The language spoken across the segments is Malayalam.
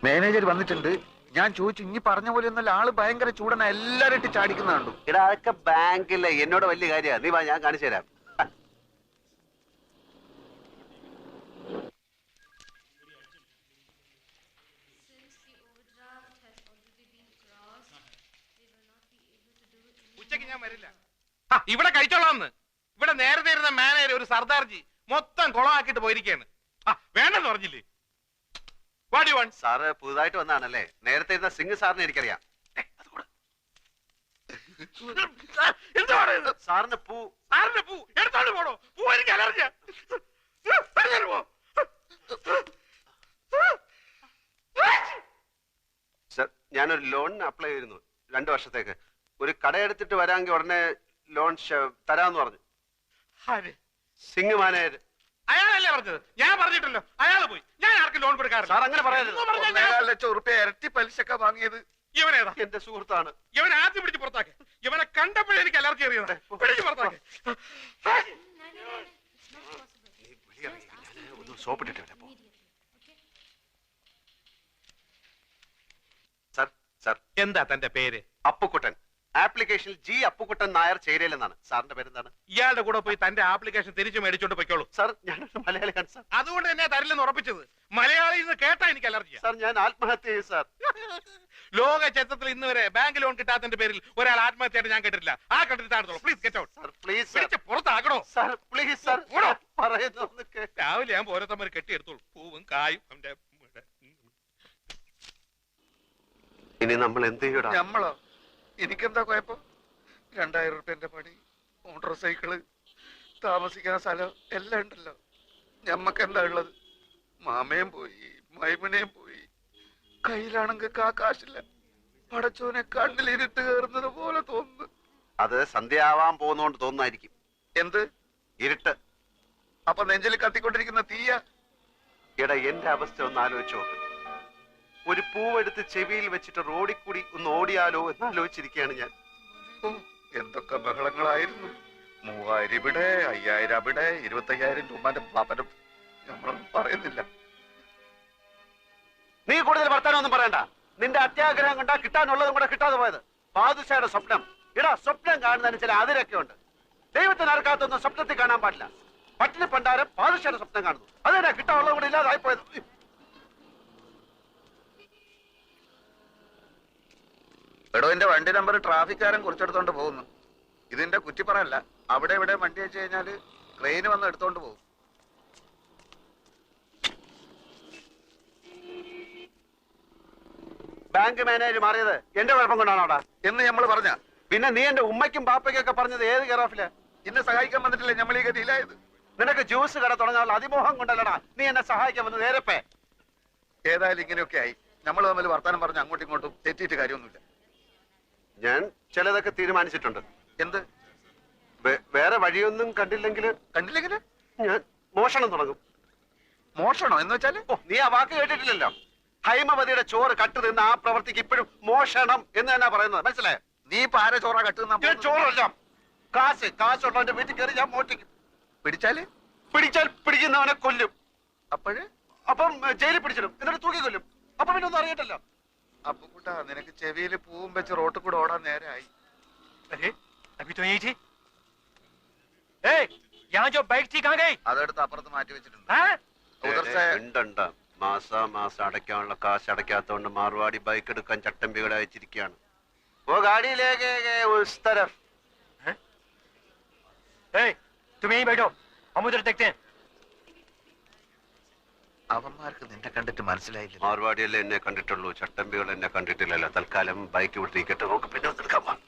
മാനേജർ വന്നിട്ടുണ്ട്. ഞാൻ ചോദിച്ചു, ഇനി പറഞ്ഞ പോലെ ഒന്നല്ല, ആള് ഭയങ്കര ചൂടന, എല്ലാരും ഇട്ട് ചാടിക്കുന്നുണ്ടോ? എടാ അതൊക്കെ ബാങ്കിലെ എന്നോട് വലിയ കാര്യമാണ്. നീ വാ, ഞാൻ കാണിച്ചു തരാം. ഉച്ചക്ക് ഞാൻ വരില്ല. ഇവിടെ കഴിച്ചോളാന്ന്. ഇവിടെ നേരത്തെ ഇരുന്ന മാനേജർ ഒരു സർദാർജി മൊത്തം കുളമാക്കിട്ട് പോയിരിക്കാണ്. വേണ്ടെന്ന് പറഞ്ഞില്ലേ? സാറ് പുതുതായിട്ട് വന്നാണല്ലേ? നേരത്തെ ഇരുന്ന സിംഗ് സാറിനെ എനിക്കറിയാം. സാറിന് പൂ എടുത്തോണ്ട് പോണോ? പൂ എനിക്ക് അലർജിയാ. സർ, ഞാനൊരു ലോണിന് അപ്ലൈ ചെയ്തിരുന്നു 2 വർഷത്തേക്ക്. ഒരു കടയെടുത്തിട്ട് വരാമെങ്കിൽ ഉടനെ ലോൺ തരാമെന്ന് പറഞ്ഞു. സിംഗ് മാനേജർ. അയാളല്ലേ പറഞ്ഞത്? ഞാൻ പറഞ്ഞിട്ടല്ലോ. അയാള് പോയി. ഞാൻ ആർക്കും ലോൺ കൊടുക്കാറില്ല. സാർ അങ്ങനെ പറയരുത്. 1.25 ലക്ഷം റുപ്യ ഇരട്ടി പലിശക്ക വാങ്ങിയത് ഇവനേതാ? എന്റെ സുഹൃത്താണ്. ഇവൻ ആദ്യം പിടിച്ച് പുറത്താക്കി. ഇവനെ കണ്ടപ്പോഴേ എനിക്ക് അലർജി അറിയുന്നത്. പിടിച്ച് പുറത്താക്കി. സോപ്പിട്ടിട്ട് സർ. സർ, എന്താ തന്റെ പേര്? അപ്പുക്കുട്ടൻ. ആപ്ലിക്കേഷനിൽ ജി അപ്പുക്കുട്ടൻ നായർ ചേരയിലെന്നാണ്. സാറിന്റെ പേരെന്താണ്? ഇയാളുടെ കൂടെ പോയി തന്റെ ആപ്ലിക്കേഷൻ തിരിച്ചു മേടിച്ചോണ്ട് പോയിക്കോളൂ. സാർ, ഞാനൊരു മലയാളിയാണ് സാർ. അതുകൊണ്ട് തന്നെ തരില്ലെന്ന് ഉറപ്പിച്ചത്. മലയാളിയിൽ നിന്ന് കേട്ടാ എനിക്ക് അലർജിയാ. സാർ, ഞാൻ ആത്മഹത്യ ചെയ്യും സാർ. ലോക ചരിത്രത്തിൽ ഇന്ന് വരെ ബാങ്ക് ലോൺ കിട്ടാത്തതിന്റെ പേരിൽ ഒരാൾ ആത്മഹത്യയായിട്ട് ഞാൻ കേട്ടിട്ടില്ല. ആ കണ്ടിട്ട് താഴ്ത്തോളൂ. Please get out. Sir please. പിടിച്ച് പുറത്താക്കണോ? Sir please. സാർ പറയുന്നു. രാവിലെ ഞാൻ ഓരോരുത്തന്മാർ കെട്ടിയെടുത്തോളൂ. പൂവും കായും. ഇനി നമ്മൾ എന്ത് ചെയ്യൂടാ? നമ്മളോ? എനിക്കെന്താ കുഴപ്പം? 2000 റുപ്യന്റെ പണി, മോട്ടോർ സൈക്കിള്, താമസിക്കുന്ന സ്ഥലം എല്ലാം ഉണ്ടല്ലോ. ഞമ്മക്ക് എന്താ ഉള്ളത്? മാമയും പോയി, മൈമനെയും പോയി. കയ്യിലാണെങ്കിൽ കാശില്ല. പടച്ചോനെ കണ്ണിലിരുട്ട് കയറുന്നത് പോലെ തോന്നുന്നു. അത് സന്ധ്യയാവാൻ പോകുന്നോണ്ട് തോന്നുന്നായിരിക്കും. എന്ത് ഇരുട്ട്? അപ്പൊ നെഞ്ചിൽ കത്തിക്കൊണ്ടിരിക്കുന്ന തീയ. എടാ, എന്റെ അവസ്ഥ ഒന്ന് ആലോചിച്ചോ. ഒരു പൂവെടുത്ത് ചെവിയിൽ വെച്ചിട്ട് റോഡിൽ കൂടി ഒന്ന് ഓടിയാലോ എന്നാലോചിച്ചിരിക്കുകയാണ് ഞാൻ. എന്തൊക്കെ ബഹളങ്ങളായിരുന്നു. 3000 ഇവിടെ, 5000 അവിടെ, 25,000 രൂപന്റെ പാപ്പനം. നമ്മളൊന്നും പറയുന്നില്ല. നീ കൂടുതൽ വർത്താനൊന്നും പറയണ്ട. നിന്റെ അത്യാഗ്രഹം കണ്ടാ കിട്ടാനുള്ളതും കൂടെ കിട്ടാതെ പോയത്. ബാദുഷയുടെ സ്വപ്നം. ഇടാ, സ്വപ്നം കാണുന്നതിന് ചില അതിരൊക്കെ ഉണ്ട്. ദൈവത്തിന് അർക്കാത്തൊന്നും സ്വപ്നത്തിൽ കാണാൻ പാടില്ല. പട്ടിണി പണ്ടാരം ബാദുഷയുടെ സ്വപ്നം കാണുന്നു. അതെന്നാ കിട്ടാനുള്ളതും കൂടെ ഇല്ലാതായി പോയത്. എടോ, എന്റെ വണ്ടി നമ്പർ ട്രാഫിക്കാരൻ കുറിച്ചെടുത്തോണ്ട് പോകുന്നു. ഇതിന്റെ കുറ്റിപ്പറല്ല. അവിടെ ഇവിടെ വണ്ടി വെച്ച് കഴിഞ്ഞാല് ട്രെയിന് വന്ന് എടുത്തോണ്ട് പോകും. ബാങ്ക് മാനേജർ മാറിയത് എന്റെ കുഴപ്പം കൊണ്ടാണോടാ എന്ന് നമ്മൾ പറഞ്ഞ? പിന്നെ നീ എന്റെ ഉമ്മയ്ക്കും ബാപ്പയ്ക്കൊക്കെ പറഞ്ഞത് ഏത് കെയറോഫില്? ഇന്നെ സഹായിക്കാൻ വന്നിട്ടില്ലേ നമ്മൾ ഈ ഗതിയിലായത്? നിനക്ക് ജ്യൂസ് കട തുടങ്ങാനുള്ള അതിമോഹം കൊണ്ടല്ലടാ നീ എന്നെ സഹായിക്കാൻ വന്നത്. നേരപ്പേ ഏതായാലും ഇങ്ങനെയൊക്കെ ആയി. നമ്മൾ തമ്മിൽ വർത്താനം പറഞ്ഞ് അങ്ങോട്ടും ഇങ്ങോട്ടും തെറ്റിയിട്ട് കാര്യമൊന്നുമില്ല. ഞാൻ ചിലതൊക്കെ തീരുമാനിച്ചിട്ടുണ്ട്. എന്ത്? വേറെ വഴിയൊന്നും കണ്ടില്ലെങ്കിൽ ഞാൻ മോഷണം തുടങ്ങും. മോഷണോ എന്ന് വെച്ചാല്? നീ ആ വാക്ക് കേട്ടിട്ടില്ലല്ലോ. ഹൈമവതിയുടെ ചോറ് കട്ട് തിന്ന ആ പ്രവർത്തിക്ക് ഇപ്പോഴും മോഷണം എന്ന് തന്നെ പറയുന്നത്. മനസ്സിലായോ? നീ ഇപ്പൊ ആരെ ചോറാ കട്ടുന്ന? ചോറല്ല, കാശുള്ളവന്റെ വീട്ടിൽ കയറി ഞാൻ മോഷ്ടിക്കും. പിടിച്ചാൽ പിടിക്കുന്നവനെ കൊല്ലും. അപ്പം ജയിലിൽ പിടിച്ചിടും, എന്നിട്ട് തൂക്കി കൊല്ലും. അപ്പൊ പിന്നെ ഒന്നും അറിയട്ടല്ലോ. അപ്പൊ കൂട്ടാ, നിനക്ക് ചെവിയിൽ പൂവും വെച്ച് റോട്ടിൽ കൂടെ ഓടാൻ നേരമായി. അതെടുത്ത് അപ്പുറത്ത് മാറ്റി വെച്ചിട്ടുണ്ട്. മാസം അടയ്ക്കാനുള്ള കാശ് അടയ്ക്കാത്തോണ്ട് മാർവാടി ബൈക്ക് എടുക്കാൻ ചട്ടമ്പികളെ അയച്ചിരിക്കുകയാണ്. ഓ ഗാഡിയിലേക്ക് അവന്മാർക്ക് നിന്നെ കണ്ടിട്ട് മനസ്സിലായില്ല. മാർവാടിയല്ലേ എന്നെ കണ്ടിട്ടുള്ളൂ, ചട്ടമ്പികൾ എന്നെ കണ്ടിട്ടില്ലല്ലോ. തൽക്കാലം ബൈക്ക് വിട്ടിരിക്കട്ടെ, നമുക്ക് പിന്നെ എടുക്കാം.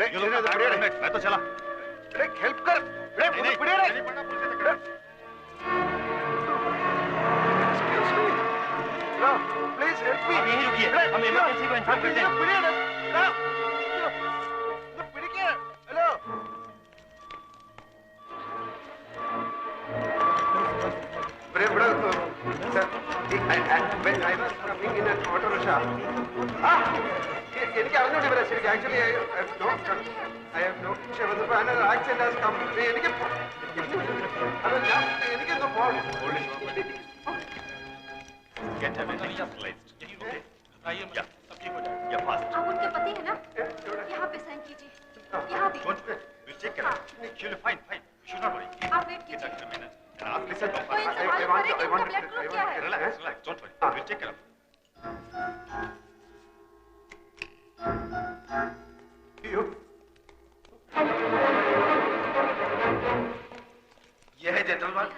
मैं तो चला हेल्प कर प्लीज हेल्प मी यहीं रुकिए, हम इमरजेंसी को इन्फॉर्म करते हैं। हेलो എനിക്ക് അറിഞ്ഞോണ്ട് ഇവരെ ശരിക്കും ആക്ച്വലി ആക്സിഡന്റ് എനിക്ക് അത് ഞാൻ എനിക്കൊന്ന് പോകണം आप उनके पति है ना? यहाँ पे साइन कीजिए। यहाँ भी। आप वेट कीजिए। कोई इंतजाम करे कि उनका ब्लड ग्रुप क्या है? ये है जनरल वार्ड।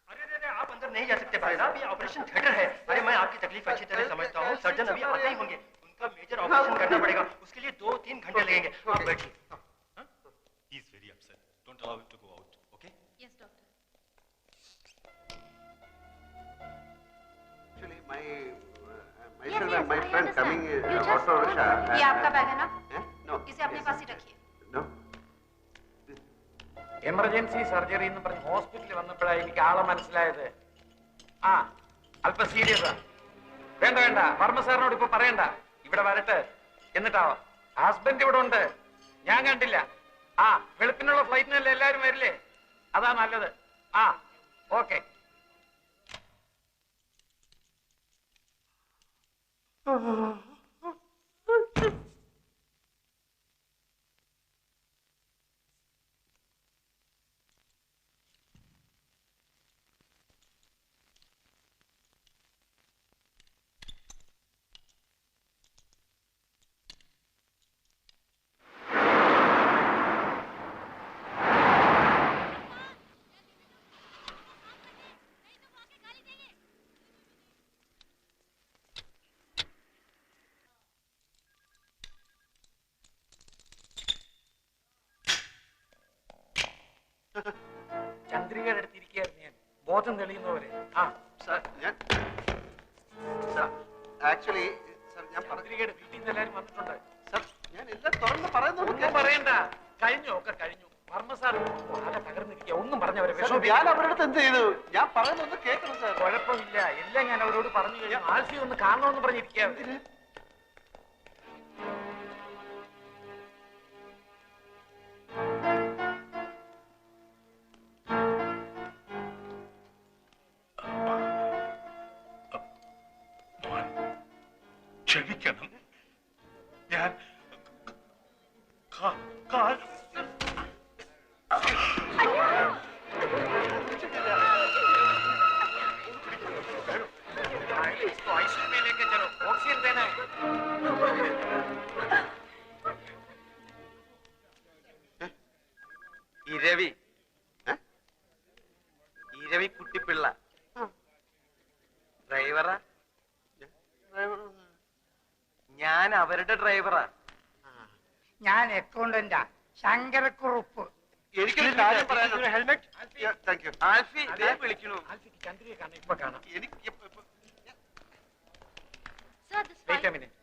अरे आप अंदर नहीं जा सकते भाई साहब, ये ऑपरेशन थिएटर है। अरे मैं आपकी तकलीफ अच्छी तरह समझता हूँ, सर्जन अभी आते ही होंगे, उनका मेजर ऑपरेशन करना पड़ेगा, उसके लिए 2-3 घंटे लगेंगे। आप बैठिए। He is very upset. Don't allow him to go out, okay? Yes, doctor. Actually, Yes, myself yes, and my I friend understand. coming You just auto rickshaw. ये आपका बैग है ना? No. इसे अपने पास ही रखिए। No. എമർജൻസി സർജറി എന്ന് പറഞ്ഞ് ഹോസ്പിറ്റലിൽ വന്നപ്പോഴാണ് എനിക്ക് ആളെ മനസ്സിലായത്. ആ അല്പം സീരിയസാ. വേണ്ട വേണ്ട, വർമ്മ സാറിനോട് ഇപ്പൊ പറയണ്ട, ഇവിടെ വരട്ടെ. എന്നിട്ടാവാം. ഹസ്ബൻഡ് ഇവിടെ ഉണ്ട്, ഞാൻ കണ്ടില്ല. ആ വെളുപ്പിനുള്ള ഫ്ലൈറ്റിനല്ലേ എല്ലാവരും വരില്ലേ? അതാ നല്ലത്. ആ ഓക്കെ. ചന്ദ്രികയുടെ അടുത്തിരിക്കുകയായിരുന്നു ഞാൻ, ബോധം തെളിയുന്നവരെ. ആ Sir, actually, sir, ഞാൻ ചന്ദ്രികയുടെ വീട്ടിൽ നിന്ന് എല്ലാവരും വന്നിട്ടുണ്ട്. Sir, ഞാൻ എല്ലാം തുറന്ന് പറയുന്നുണ്ട്. ഒന്നും പറയണ്ട, കഴിഞ്ഞു, ഒക്കെ കഴിഞ്ഞു. വർമ്മ സാർ ആകെ തകർന്നിരിക്കുക, ഒന്നും പറഞ്ഞവരെ ഞാൻ വിഷമിപ്പിക്കണ്ട. അവരുടെ അടുത്ത് എന്ത് ചെയ്തു? ഞാൻ പറയുന്നൊന്ന് കേൾക്കണം സാർ. കുഴപ്പമില്ല, എല്ലാം ഞാൻ അവരോട് പറഞ്ഞു കഴിഞ്ഞു. ആൽഫി ഒന്ന് കാണണമെന്ന് പറഞ്ഞിരിക്കുകയാണ്. ക്ഷമിക്കണം, ഞാൻ आईसीयू में लेके चलो, ऑक्सीजन देना है. ഇരവി ഇരവി കുട്ടിപ്പിള്ള ഡ്രൈവറാ. ഞാൻ അവരുടെ ഡ്രൈവറാ. ഞാൻ അക്കൗണ്ടന്റാ, ശങ്കരക്കുറുപ്പ്. എനിക്കൊരു കാര്യം പറയാനുണ്ട്. हेलमेट। Thank you. ആൽഫി ദേ വിളിക്കണു. ആൽഫിക്ക് ചന്ദ്രിയെ കാണാം, ഇപ്പൊ കാണാം. എനിക്ക് Sir, this wait a file. Minute.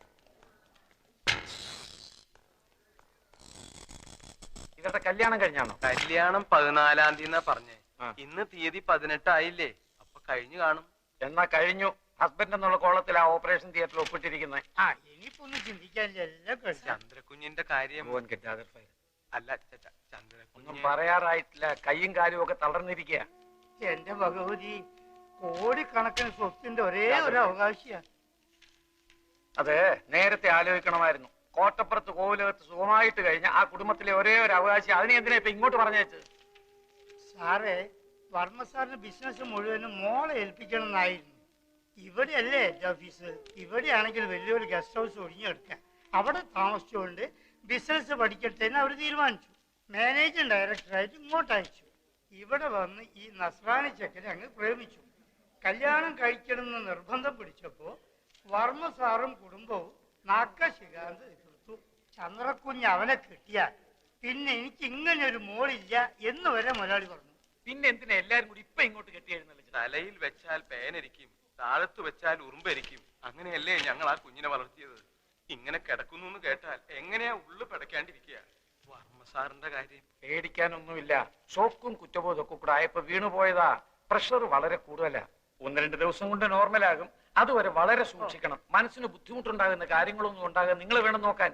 ഇവരുടെ കല്യാണം കഴിഞ്ഞാണോ? കല്യാണം 14-ാം തീയതി പറഞ്ഞേ. ആ. ഇന്ന് തീയതി 18 ആയില്ലേ, അപ്പൊ കഴിഞ്ഞു കാണും. എന്നാ കഴിഞ്ഞു. ഹസ്ബൻഡ് എന്നുള്ള കോളത്തിൽ ആ ഓപ്പറേഷൻ തിയേറ്ററിൽ ഒപ്പിട്ടിരിക്കുന്നത്. ആ ഇനിയിപ്പോ ഒന്നും ചിന്തിക്കാനില്ല, എല്ലാം കഴിഞ്ഞു. ചന്ദ്രകുഞ്ഞിന്റെ കാര്യം അല്ല ഒന്നും ചന്ദ്രകുഞ്ഞ് പറയാറായിട്ടില്ല, കൈയും കാലും ഒക്കെ തളർന്നിരിക്കുക. എന്റെ ഭഗവതി, കോടിക്കണക്കിന് സ്വത്തിന്റെ ഒരേ ഒരു അവകാശിയാ. അത് നേരത്തെ ആലോചിക്കണമായിരുന്നു. കോട്ടപ്പുറത്ത് കോവിലകത്ത് സുഖമായിട്ട് കഴിഞ്ഞ ആ കുടുംബത്തിലെ ഒരേ ഒരു അവകാശി, അതിനെ എന്തിനാ ഇപ്പൊ ഇങ്ങോട്ട് പറഞ്ഞേച്ചത്? സാറേ, വർമ്മ സാറിന് ബിസിനസ് മുഴുവനും മോളെ ഏൽപ്പിക്കണം എന്നായിരുന്നു. ഇവിടെയല്ലേ എൻ്റെ ഓഫീസ്, ഇവിടെയാണെങ്കിൽ വലിയൊരു ഗസ്റ്റ് ഹൗസ് ഒഴിഞ്ഞെടുക്കാൻ. അവിടെ താമസിച്ചുകൊണ്ട് ബിസിനസ് പഠിക്കട്ടെ എന്ന് അവർ തീരുമാനിച്ചു. മാനേജിംഗ് ഡയറക്ടറായിട്ട് ഇങ്ങോട്ട് അയച്ചു. ഇവിടെ വന്ന് ഈ നസ്രാണി ചെക്കനെ അങ്ങ് പ്രേമിച്ചു. കല്യാണം കഴിക്കണമെന്ന് നിർബന്ധം പിടിച്ചപ്പോൾ വർമ്മ സാറും കുടുംബവും നക്കശികാന്ത് എതിർത്തു. ചന്ദ്രക്കുഞ്ഞ് അവനെ കിട്ടിയാൽ പിന്നെ എനിക്ക് ഇങ്ങനെ ഒരു മോളില്ല എന്ന് വരെ മുതലാളി പറഞ്ഞു. പിന്നെ എന്തിനാ എല്ലാരും കൂടി ഇപ്പൊ ഇങ്ങോട്ട് കെട്ടി എഴുന്നള്ളിച്ചു? തലയിൽ വെച്ചാൽ പേനരിക്കും, താഴത്ത് വെച്ചാൽ ഉറുമ്പരിക്കും. അങ്ങനെയല്ലേ ഞങ്ങൾ ആ കുഞ്ഞിനെ വളർത്തിയത്. ഇങ്ങനെ കിടക്കുന്നു എന്ന് കേട്ടാൽ എങ്ങനെയാ ഉള്ളു പിടയ്ക്കാണ്ടിരിക്കുക. വർമ്മ സാറിന്റെ കാര്യം പേടിക്കാനൊന്നുമില്ല. ഷോക്കും കുറ്റബോധമൊക്കെ കൂടെ ആയപ്പോ വീണുപോയതാ. പ്രഷർ വളരെ കൂടുതലാ. 1-2 ദിവസം കൊണ്ട് നോർമലാകും. അതുവരെ വളരെ സൂക്ഷിക്കണം. മനസ്സിന് ബുദ്ധിമുട്ടുണ്ടാകുന്ന കാര്യങ്ങളൊന്നും ഉണ്ടാകാൻ നിങ്ങൾ വേണം നോക്കാൻ.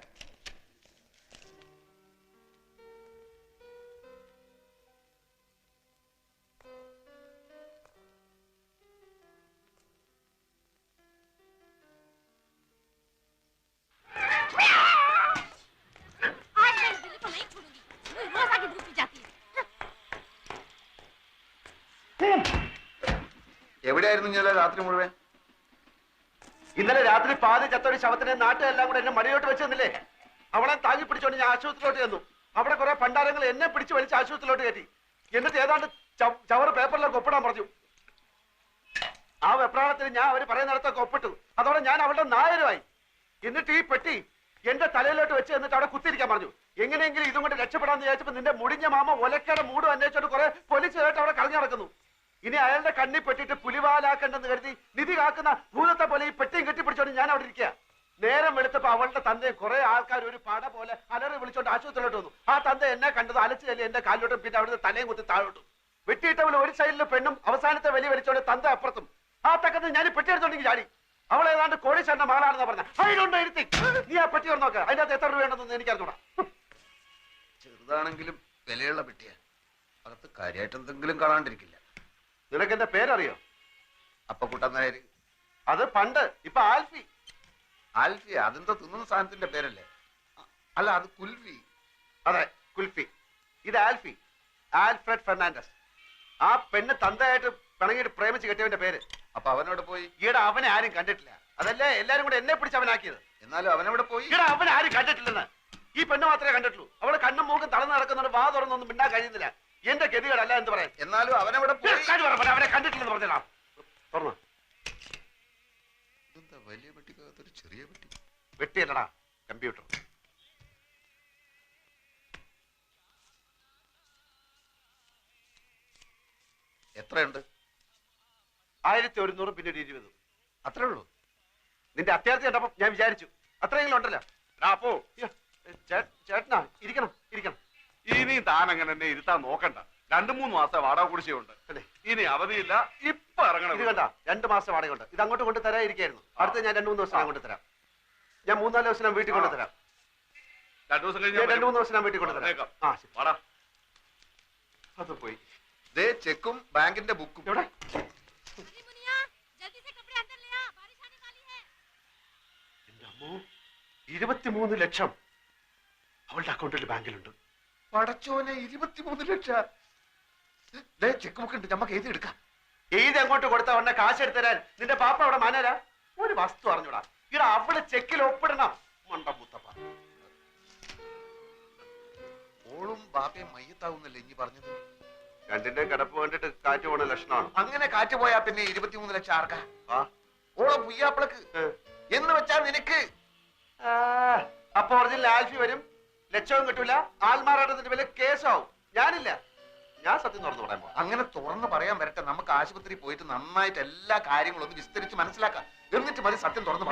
എവിടെയായിരുന്നു ഇന്നലെ രാത്രി മുഴുവൻ? ഇന്നലെ രാത്രി പാതി ചത്തൊരു ശവത്തിനെ നാട്ടുകാരെല്ലാം കൂടെ എന്നെ മടിയോട്ട് വെച്ച് തന്നില്ലേ? അവളെ താങ്ങി പിടിച്ചോണ്ട് ഞാൻ ആശുപത്രിയിലോട്ട് ചെന്നു. അവിടെ കുറെ പണ്ടാരങ്ങൾ എന്നെ പിടിച്ച് വലിച്ച് ആശുപത്രിയിലോട്ട് കയറ്റി. എന്നിട്ട് ഏതാണ്ട് ചവറ് പേപ്പറിലൊക്കെ ഒപ്പിടാൻ പറഞ്ഞു. ആ വെപ്രാളത്തിൽ ഞാൻ അവർ പറയുന്നിടത്തൊക്കെ ഒപ്പിട്ടു. അതോടെ ഞാൻ അവളുടെ നായരുമായി. എന്നിട്ട് ഈ പെട്ടി എന്റെ തലയിലോട്ട് വെച്ച് എന്നിട്ട് അവിടെ കുത്തിരിക്കാൻ പറഞ്ഞു. എങ്ങനെയെങ്കിലും ഇതും കൊണ്ട് രക്ഷപ്പെടാന്ന് വിചാരിച്ചപ്പോ നിന്റെ മുടിഞ്ഞ മാമ ഒലക്കയുടെ മൂടും അന്വേഷിച്ചോണ്ട് കുറെ പോലീസുകാരായിട്ട് അവിടെ കളഞ്ഞു നടക്കുന്നു. ഇനി അയാളുടെ കണ്ണി പെട്ടിട്ട് പുലിവാലാക്കണ്ടെന്ന് കരുതി നിധി കാക്കുന്ന ഭൂതത്തെ പോലെ ഈ പെട്ടിയും കെട്ടിപ്പിടിച്ചോണ്ട് ഞാൻ അവിടെ ഇരിക്കുക. നേരം വെളുത്തപ്പോ അവളുടെ തന്തയെ കുറെ ആൾക്കാർ ഒരു പട പോലെ അലറി വിളിച്ചോണ്ട് ആശുപത്രിയിലോട്ട് വന്നു. ആ തന്ത എന്നെ കണ്ടത് അലച്ചു ചെല്ലി എന്റെ കാലിലോട്ടും പിന്നെ അവിടുത്തെ തലയും കുത്തി താഴോട്ടും. വെട്ടിയിട്ടവൾ ഒരു സൈഡിലെ പെണ്ണും അവസാനത്തെ വലിയ വലിച്ചോണ്ട് തന്ത അപ്പുറത്തും. ആ തക്കത്ത് ഞാൻ പെട്ടി എടുത്തോണ്ടെങ്കിൽ ചാടി. അവൾ ഏതാണ്ട് കോടീശ്വരന്റെ മകളാണെന്ന് പറഞ്ഞ അതിലുണ്ട് എഴുത്തി. നീ ആ പെട്ടി ഒന്ന് നോക്കുക. അതിനകത്ത് എത്ര രൂപയുണ്ടെന്ന് എനിക്കറിഞ്ഞൂടാ. ചെറുതാണെങ്കിലും വിലയുള്ള പെട്ടിയാ. അകത്ത് കാര്യമായിട്ട് എന്തെങ്കിലും കാണാണ്ടിരിക്കില്ല. നിനക്ക് എന്റെ പേരറിയോ? അപ്പൊ കൂട്ടാന്നേര്. അത് പണ്ട്. ഇപ്പൊ ആൽഫി. ആൽഫി അതെന്താ തിന്നുന്ന സാധനത്തിന്റെ പേരല്ലേ? അല്ല, അത് കുൽഫി. അതെ, കുൽഫി. ഇത് ആൽഫി, ആൽഫ്രഡ് ഫെർണാണ്ടസ്. ആ പെണ്ണ് തന്തയായിട്ട് പിണങ്ങിയിട്ട് പ്രേമിച്ച് കെട്ടിയവന്റെ പേര്. അപ്പൊ അവനോട് പോയി? ഈടെ അവനെ ആരും കണ്ടിട്ടില്ല. അതല്ലേ എല്ലാരും കൂടെ എന്നെ പിടിച്ച് അവനാക്കിയത്. എന്നാലും അവനവിടെ പോയി? ഈടെ അവനെ ആരും കണ്ടിട്ടില്ലെന്ന്. ഈ പെണ്ണ് മാത്രമേ കണ്ടിട്ടുള്ളൂ. അവള് കണ്ണും മൂക്കും തളർന്ന് നടക്കുന്നതുകൊണ്ട് വാ തുറന്നൊന്നും മിണ്ടാൻ കഴിയുന്നില്ല. എന്റെ ഗതികളല്ല എന്ന് പറയാൻ. എന്നാലും അവനവിടെ പോയി? അവനെ കണ്ടിട്ടില്ലെന്ന് പറഞ്ഞാ തുറന്നു. ഇതെന്താ വലിയ പെട്ടിക്കകത്തൊരു ചെറിയ പെട്ടി? വെട്ടിയല്ലടാ, കമ്പ്യൂട്ടർ. എത്രയുണ്ട്? 1100 പിന്നെ 20. അത്രേ ഉള്ളൂ? നിന്റെ അത്യാർത്ഥി കണ്ടപ്പോ ഞാൻ വിചാരിച്ചു അത്രയെങ്കിലും ഉണ്ടല്ലോ. അപ്പോ ചേട്ടനാ ഇരിക്കണം ഇരിക്കണം. ഇനി താൻ അങ്ങനെ എന്നെ ഇരുത്താൻ നോക്കണ്ട. 2-3 മാസം വാടക കുടിശ്ശികയുണ്ട്. ഇനി അവധിയില്ല. ഇപ്പൊ ഇറങ്ങണം. ഇത് കണ്ട 2 മാസം വാടകയുണ്ട്. ഇത് അങ്ങോട്ട് കൊണ്ട് തരാതിരിക്കായിരുന്നു. അടുത്ത ഞാൻ 2-3 ദിവസം കൊണ്ട് തരാം. ഞാൻ 3-4 ദിവസം ഞാൻ വീട്ടിൽ കൊണ്ടുതരാം. 2 ദിവസം കഴിഞ്ഞ് 2-3 ദിവസം ഞാൻ വീട്ടിൽ കൊണ്ടുതരാം. ആ വാടാ. അത് പോയി. ദേ ചെക്കും ബാങ്കിന്റെ ബുക്കും. എവിടെ? 23 ലക്ഷം അവളുടെ അക്കൗണ്ടിൽ ബാങ്കിലുണ്ട്. പടച്ചോനെ, 23 ലക്ഷം. ചെക്ക് ബുക്ക് ഉണ്ട്, നമുക്ക് എഴുതി എടുക്കാം. എഴുതി അങ്ങോട്ട് കൊടുത്ത ഉടനെ കാശ് എടുത്തരാൻ നിന്റെ പാപ്പ അവിടെ മാനരാ? ഒരു വസ്തു അറിഞ്ഞൂടാ. ഇവിടെ അവള് ചെക്കിൽ ഒപ്പിടണം. മണ്ടമുത്തപ്പ. ഓളും ബാപ്പയും മയ്യത്താവുന്നല്ലേ ഇനി പറഞ്ഞത്? രണ്ടിന്റെ കിടപ്പ് കണ്ടിട്ട് കാറ്റ് പോണ ലക്ഷണമാണ്. അങ്ങനെ കാറ്റ് പോയാ പിന്നെ 23 ലക്ഷം ആർക്കാ? ഓളെ പുയ്യാപ്പിളക്ക് എന്ന് വെച്ചാ നിനക്ക്. അപ്പൊ ഒറിജിനൽ ആൽഫി വരും, ലക്ഷവും കിട്ടൂല, ആൾമാറാട്ടത്തിന്റെ വില കേസാവും. ഞാനില്ല, ഞാൻ സത്യം തുറന്നു പറയാൻ പോവാം. അങ്ങനെ തുറന്ന് പറയാൻ വരട്ടെ. നമുക്ക് ആശുപത്രി പോയിട്ട് നന്നായിട്ട് എല്ലാ കാര്യങ്ങളും ഒന്ന് വിസ്തരിച്ച് മനസ്സിലാക്കാം. എന്നിട്ട് മതി സത്യം തുറന്നു.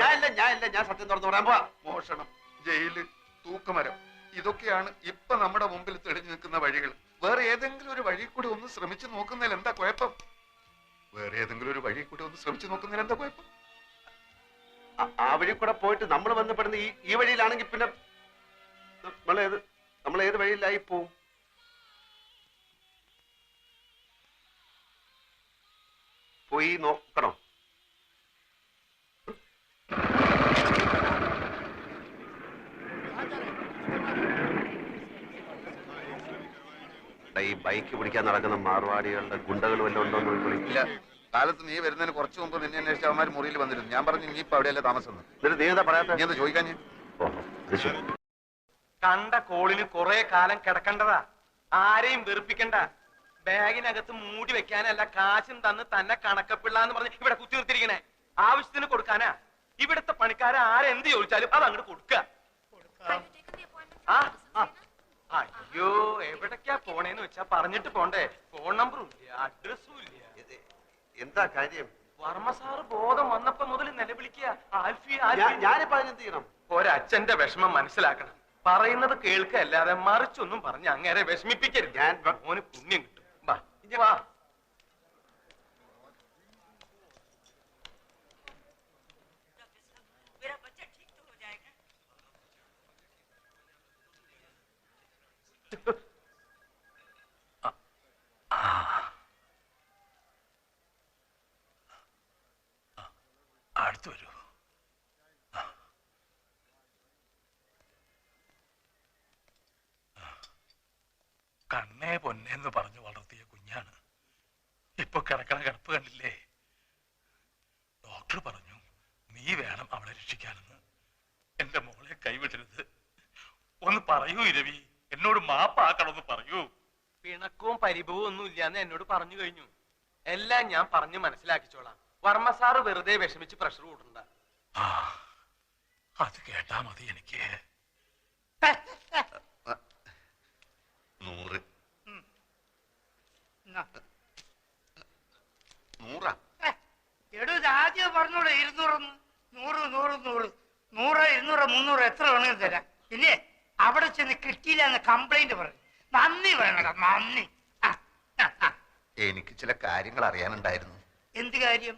ഞാൻ സത്യം തുറന്നു പറയാൻ പോവാ. മോഷണം, ജയില്, തൂക്കുമരം, ഇതൊക്കെയാണ് ഇപ്പൊ നമ്മുടെ മുമ്പിൽ തെളിഞ്ഞു നിൽക്കുന്ന വഴികൾ. വേറെ ഏതെങ്കിലും ഒരു വഴി കൂടി ഒന്ന് ശ്രമിച്ചു നോക്കുന്നതിൽ എന്താ കുഴപ്പം? വേറെ ഏതെങ്കിലും ഒരു വഴി കൂടി ഒന്ന് ശ്രമിച്ചു നോക്കുന്നതിൽ എന്താ കുഴപ്പം? ആ വഴി കൂടെ പോയിട്ട് നമ്മൾ ബന്ധപ്പെടുന്ന ഈ വഴിയിലാണെങ്കിൽ പിന്നെ നമ്മൾ ഏത് വഴിയിലായി പോവും? പോയി നോക്കണോ? ഈ ബൈക്ക് പിടിക്കാൻ നടക്കുന്ന മാർവാടികളുടെ ഗുണ്ടകൾ വല്ലതും ഉണ്ടോ എന്ന് ഇല്ല. കാലത്ത് നീ വരുന്നതിന് കുറച്ചു മുമ്പ് നിന്നെ അന്വേഷിച്ച അവന്മാർ മുറിയിൽ വന്നിരുന്നു. ഞാൻ പറഞ്ഞു നീ ഇപ്പൊ അവിടെയല്ലേ താമസം. നീ എന്താ പറയാത്ത? നീ എന്താ ചോദിക്കാൻ? കണ്ട കോളിന് കുറെ കാലം കിടക്കണ്ടതാ. ആരെയും വെറുപ്പിക്കണ്ട. ബാഗിനകത്ത് മൂടി വെക്കാനല്ല, കാശും തന്ന് തന്നെ കണക്കപ്പിള്ള എന്ന് പറഞ്ഞ് ഇവിടെ കുത്തിർത്തിരിക്കണേ. ആവശ്യത്തിന് കൊടുക്കാനാ. ഇവിടുത്തെ പണിക്കാരെ ആരെന്ത് ചോദിച്ചാലും അത് അങ്ങോട്ട് കൊടുക്കുക. അയ്യോ എവിടേക്കാ പോണേന്ന് വെച്ചാ പറഞ്ഞിട്ട് പോണ്ടേ. ഫോൺ നമ്പറും ഇല്ല, അഡ്രസ്സും ഇല്ല. എന്താ കാര്യം? വർമ്മ സാറ് ബോധം വന്നപ്പോ മുതൽ നിലവിളിക്കുക. ഞാനിപ്പോ അതിനെന്ത് ചെയ്യണം? ഒരച്ഛന്റെ വിഷമം മനസ്സിലാക്കണം. പറയുന്നത് കേൾക്കല്ലാതെ മറിച്ചൊന്നും പറഞ്ഞ് അങ്ങേരെ വിഷമിപ്പിക്കരുത്. ഞാൻ മോന് പുണ്യം കിട്ടും. വാ. അടുത്തു വരൂ. കണ്ണേ പൊന്നേന്ന് പറഞ്ഞു വളർത്തിയ കുഞ്ഞാണ്. ഇപ്പൊ കിടക്കണ കിടപ്പ് കണ്ടില്ലേ? ഡോക്ടർ പറഞ്ഞു നീ വേണം അവളെ രക്ഷിക്കാനെന്ന്. എന്റെ മോളെ കൈവിടരുത്. ഒന്ന് പറയൂ ഇരവി, എന്നോട് മാപ്പാക്കണമെന്ന് പറയൂ. പിണക്കവും പരിഭവവും ഒന്നും ഇല്ലാന്ന് എന്നോട് പറഞ്ഞു കഴിഞ്ഞു. എല്ലാം ഞാൻ പറഞ്ഞു മനസ്സിലാക്കിച്ചോളാം. വർമ്മ സാറ് വെറുതെ വിഷമിച്ച് പ്രഷർ കൂട്ടണ്ട. ആ അത് കേട്ടാ മതി എനിക്ക്. 100 100 എടോ ആദ്യം പറഞ്ഞോളൂ 200 100 100 100 200 300 എത്ര വേണമെങ്കിലും തരാം. പിന്നെ അവിടെ ചെന്ന് കിട്ടിയില്ല എന്ന് കംപ്ലൈന്റ് പറഞ്ഞു. നന്ദി വേണടാ, നന്ദി. എനിക്ക് ചില കാര്യങ്ങൾ അറിയാനുണ്ടായിരുന്നു. എന്ത് കാര്യം?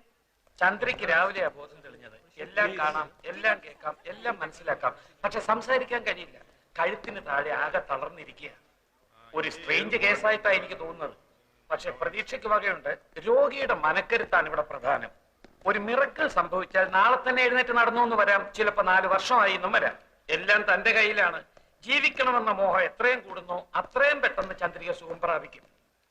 ചന്ദ്രയ്ക്ക് രാവിലെയാ ബോധം തെളിഞ്ഞത്. എല്ലാം കാണാം, എല്ലാം കേൾക്കാം, എല്ലാം മനസ്സിലാക്കാം, പക്ഷെ സംസാരിക്കാൻ കഴിയില്ല. കഴുത്തിന് താഴെ ആകെ തളർന്നിരിക്കുക. ഒരു സ്ട്രേഞ്ച് കേസായിട്ടാണ് എനിക്ക് തോന്നുന്നത്. പക്ഷെ പ്രതീക്ഷയ്ക്ക് വകയുണ്ട്. രോഗിയുടെ മനക്കരുത്താണ് ഇവിടെ പ്രധാനം. ഒരു മിറക്കിൾ സംഭവിച്ചാൽ നാളെ തന്നെ എഴുന്നേറ്റ് നടന്നു എന്ന് വരാം, ചിലപ്പോ 4 വർഷമായി എന്നും വരാം. എല്ലാം തന്റെ കയ്യിലാണ്. ജീവിക്കണമെന്ന മോഹം എത്രയും കൂടുന്നോ അത്രയും പെട്ടെന്ന് ചന്ദ്രിക സുഖം പ്രാപിക്കും.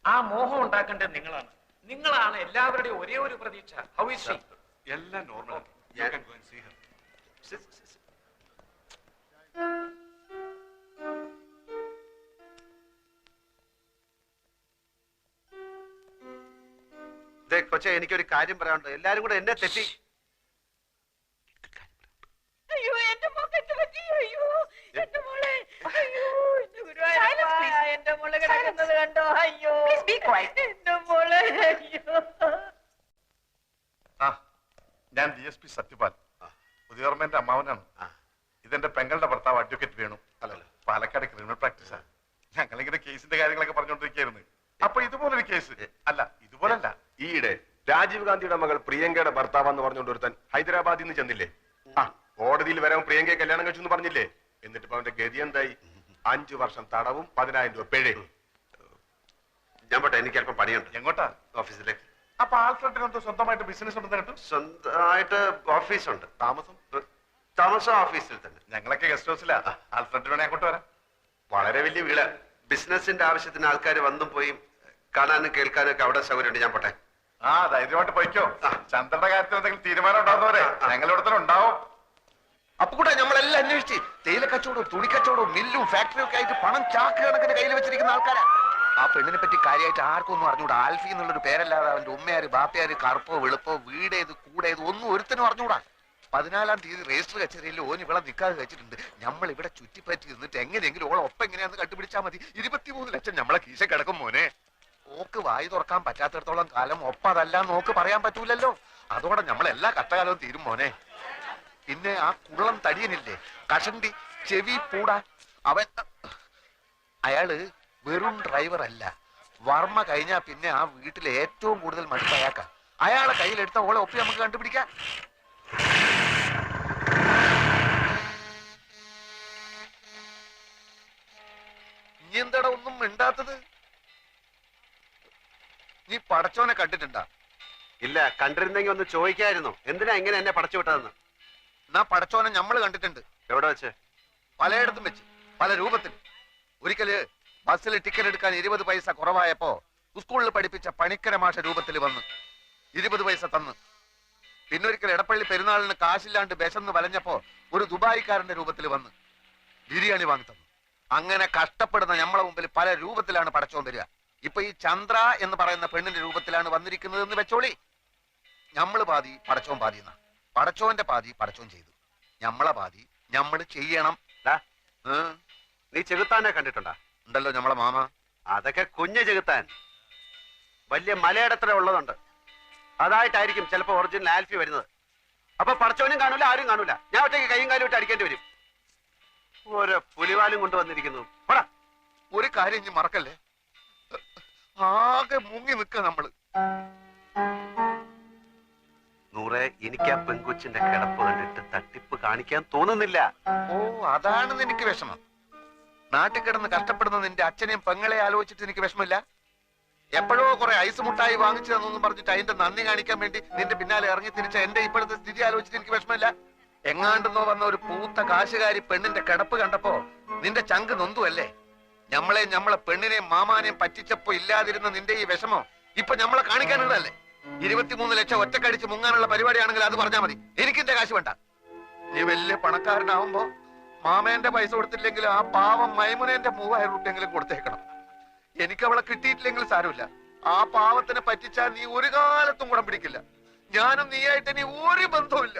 ആ മോഹം ഉണ്ടാക്കേണ്ടത് നിങ്ങളാണ്. നിങ്ങളാണ് എല്ലാവരുടെയും ഒരേ ഒരു പ്രതീക്ഷ. How is she? എല്ലാം നോർമൽ. കൊച്ചെ, എനിക്കൊരു കാര്യം പറയാനുണ്ട്. എല്ലാരും കൂടെ എന്നെ തെറ്റി. അയ്യോ എന്റെ മോക്കെന്ത് പറ്റി? അയ്യോ എന്റെ മോളെ, അയ്യോ എന്റെ ഗുരുവായൂരപ്പ, എന്റെ മോളെ കിടക്കുന്നത് കണ്ടോ? അയ്യോ എന്റെ മോളെ, അയ്യോ. ഞാൻ DSP സത്യപാൽ, പുതിയോർമ്മന്റെ അമ്മാവനാണ്. ഇതെന്റെ പെങ്ങളുടെ ഭർത്താവ് അഡ്വക്കേറ്റ് വേണു. പാലക്കാട് ക്രിമിനൽ പ്രാക്ടീസാ. ഞങ്ങളിങ്ങനെ കേസിന്റെ കാര്യങ്ങളൊക്കെ പറഞ്ഞുകൊണ്ടിരിക്കുകയായിരുന്നു. അപ്പൊ ഇതുപോലൊരു കേസ് അല്ല, ഇതുപോലല്ല. ഈയിടെ രാജീവ് ഗാന്ധിയുടെ മകൾ പ്രിയങ്കയുടെ ഭർത്താവെന്ന് പറഞ്ഞുകൊണ്ട് ഒരുത്തൻ ഹൈദരാബാദിൽ നിന്ന് ചെന്നില്ലേ? കോടതിയിൽ വരാൻ പ്രിയങ്കയെ കല്യാണം കഴിച്ചു എന്ന് പറഞ്ഞില്ലേ? എന്നിട്ട് ഇപ്പൊ അവന്റെ ഗതി എന്തായി? 5 വർഷം തടവും 10,000 രൂപ പിഴയും. ഞാൻ പോട്ടെ, എനിക്ക് അല്പം പണിയുണ്ട്. എങ്ങോട്ടാ? ഓഫീസിലേക്ക്. അപ്പൊ ആൽഫ്രണ്ടിനൊന്നും സ്വന്തമായിട്ട് ബിസിനസ് ഉണ്ടെന്ന് കേട്ടു. സ്വന്തമായിട്ട് ഓഫീസുണ്ട്. താമസം ഓഫീസിൽ തന്നെ. ഞങ്ങളൊക്കെ ഗസ്റ്റ് ഹൗസിലാ. ആൽഫ്രണ്ട് വേണേ അങ്ങോട്ട് വരാം. വളരെ വലിയ വീട്. ബിസിനസിന്റെ ആവശ്യത്തിന് ആൾക്കാർ വന്നും പോയി കാണാനും കേൾക്കാനും ഒക്കെ അവിടെ സൗകര്യമുണ്ട്. ഞാൻ പോട്ടെ. ധൈര്യമായിട്ട് പോയിക്കോ. ചന്ദ്രന്റെ കാര്യത്തിൽ എന്തെങ്കിലും തീരുമാനം ഉണ്ടാവുന്നവരെ ഞങ്ങളുടെ തന്നെ ഉണ്ടാവും. അപ്പൊ കൂടെ നമ്മളെല്ലാം അന്വേഷിച്ച് തേയില കച്ചവടവും തുണി കച്ചവടവും മില്ലും ഫാക്ടറിയും ഒക്കെ ആയിട്ട് പണം ചാക്ക് കണക്കിന് കയ്യിൽ വെച്ചിരിക്കുന്ന ആൾക്കാരാ. ആ പെണ്ണിനെ പറ്റി കാര്യമായിട്ട് ആർക്കും ഒന്നും അറിഞ്ഞൂടാ. ആൽഫി എന്നുള്ളൊരു പേരല്ലാതെ അവന്റെ ഉമ്മയാര് ബാപ്പയാര് കറുപ്പോ വെളുപ്പോ വീടേത് കൂടേത് ഒന്നും ഒരുത്തനും അറിഞ്ഞൂടാ. 14-ാം തീയതി രജിസ്റ്റർ കച്ചേരിയിൽ ഓൻ ഇവിടെ നിൽക്കാതെ വെച്ചിട്ടുണ്ട്. നമ്മൾ ഇവിടെ ചുറ്റിപ്പറ്റി നിന്നിട്ട് എങ്ങനെയെങ്കിലും ഓളെ ഒപ്പം എങ്ങനെയാന്ന് കണ്ടുപിടിച്ചാൽ മതി. 23 ലക്ഷം നമ്മളെ കീശ കിടക്കും മോനെ. ഓക്ക് വായി തുറക്കാൻ പറ്റാത്തിടത്തോളം കാലം ഒപ്പതല്ല നോക്ക് പറയാൻ പറ്റൂലല്ലോ. അതോടെ നമ്മളെല്ലാ കഷ്ടകാലവും തീരും മോനെ. പിന്നെ ആ കുള്ളം തടിയനില്ലേ, കഷണ്ടി ചെവി പൂടാ, അവൻ അയാള് വെറും ഡ്രൈവർ അല്ല. വർമ്മ കഴിഞ്ഞാ പിന്നെ ആ വീട്ടിലെ ഏറ്റവും കൂടുതൽ മടുപ്പ് അയാൾക്കാ. അയാളെ കയ്യിലെടുത്ത ഓളെ ഒപ്പി നമുക്ക് കണ്ടുപിടിക്കാം. നീ എന്താടാ ഒന്നും മിണ്ടാത്തത്? നീ പടച്ചോനെ കണ്ടിട്ടുണ്ടാ? ഇല്ല. കണ്ടിരുന്നെങ്കിൽ ഒന്ന് ചോദിക്കായിരുന്നു, എന്തിനാ ഇങ്ങനെ എന്നെ പടച്ചു വിട്ടതെന്ന്. എന്നാ പടച്ചോനെ നമ്മള് കണ്ടിട്ടുണ്ട്. എവിടെ വെച്ച്? പലയിടത്തും വെച്ച്, പല രൂപത്തിൽ. ഒരിക്കല് ബസ്സിൽ ടിക്കറ്റ് എടുക്കാൻ 20 പൈസ കുറവായപ്പോ സ്കൂളിൽ പഠിപ്പിച്ച പണിക്കര മാഷ രൂപത്തിൽ വന്ന് 20 പൈസ തന്ന്. പിന്നൊരിക്കൽ എടപ്പള്ളി പെരുന്നാളിന് കാശില്ലാണ്ട് ബെശന്ന് വലഞ്ഞപ്പോ ഒരു ദുബായിക്കാരന്റെ രൂപത്തിൽ വന്ന് ബിരിയാണി വാങ്ങി തന്നു. അങ്ങനെ കഷ്ടപ്പെടുന്ന നമ്മളെ മുമ്പിൽ പല രൂപത്തിലാണ് പടച്ചോൻ വരിക. ഇപ്പൊ ഈ ചന്ദ്ര എന്ന് പറയുന്ന പെണ്ണിന്റെ രൂപത്തിലാണ് വന്നിരിക്കുന്നത് എന്ന് വെച്ചോളി. നമ്മള് പാതി പടച്ചോൻ പാതി എന്നാ. പടച്ചോന്റെ പാതി പടച്ചോൻ ചെയ്തു, ഞമ്മളെ പാതി ഞമ്മള് ചെയ്യണം. നീ ചെകുത്താനെ കണ്ടിട്ടുണ്ടാ? ഉണ്ടല്ലോ ഞമ്മളെ മാമ. അതൊക്കെ കുഞ്ഞ് ചെകുത്താൻ, വലിയ മലയിടത്ര ഉള്ളതുണ്ട്. അതായിട്ടായിരിക്കും ചിലപ്പോ ഒറിജിനൽ ആൽഫി വരുന്നത്. അപ്പൊ പടച്ചവനും കാണൂല, ആരും കാണൂല. ഞാൻ ഒറ്റയ്ക്ക് കൈയും കാലും ഇട്ട് അടിക്കേണ്ടി വരും. ഓരോ പുലിവാലും കൊണ്ടുവന്നിരിക്കുന്നു. ഒരു കാര്യം ഇനി മറക്കല്ലേ, ആകെ മുങ്ങി നിക്ക നമ്മള്. നൂറെ, എനിക്ക് ആ പെങ്കൊച്ചിന്റെ കിടപ്പ് കണ്ടിട്ട് തട്ടിപ്പ് കാണിക്കാൻ തോന്നുന്നില്ല. ഓ, അതാണ് എനിക്ക് വിഷമം. നാട്ടിൽ കിടന്ന് കഷ്ടപ്പെടുന്ന നിന്റെ അച്ഛനെയും പെങ്ങളെ ആലോചിച്ചിട്ട് എനിക്ക് വിഷമില്ല. എപ്പോഴോ കുറെ ഐസ് മുട്ടായി വാങ്ങിച്ചു തന്നൊന്നും പറഞ്ഞിട്ട് അതിന്റെ നന്ദി കാണിക്കാൻ വേണ്ടി നിന്റെ പിന്നാലെ ഇറങ്ങി തിരിച്ച എന്റെ ഇപ്പോഴത്തെ സ്ഥിതി ആലോചിച്ചിട്ട് എനിക്ക് വിഷമമില്ല. എങ്ങാണ്ടെന്നോ വന്ന ഒരു പൂത്ത കാശുകാരി പെണ്ണിന്റെ കിടപ്പ് കണ്ടപ്പോ നിന്റെ ചങ്ക് നൊന്തുവല്ലേ? നമ്മളെ പെണ്ണിനെയും മാമാനെയും പറ്റിച്ചപ്പോ ഇല്ലാതിരുന്ന നിന്റെ ഈ വിഷമം ഇപ്പൊ നമ്മളെ കാണിക്കാനുള്ളതല്ലേ? 23 ലക്ഷം ഒറ്റക്കടിച്ച് മുങ്ങാനുള്ള പരിപാടിയാണെങ്കിൽ അത് പറഞ്ഞാൽ മതി, എനിക്കിന്റെ കാശ് വേണ്ട. നീ വലിയ പണക്കാരനാവുമ്പോ മാമേന്റെ പൈസ കൊടുത്തില്ലെങ്കിൽ ആ പാവം മൈമുനേന്റെ 3000 രൂപയെങ്കിലും കൊടുത്തേക്കണം. എനിക്ക് അവളെ കിട്ടിയിട്ടില്ലെങ്കിൽ സാരമില്ല. ആ പാവത്തിനെ പറ്റിച്ചാൽ നീ ഒരു കാലത്തും കൂടെ പിടിക്കില്ല. ഞാനും നീയായിട്ട് ഇനി ഒരു ബന്ധവുമില്ല.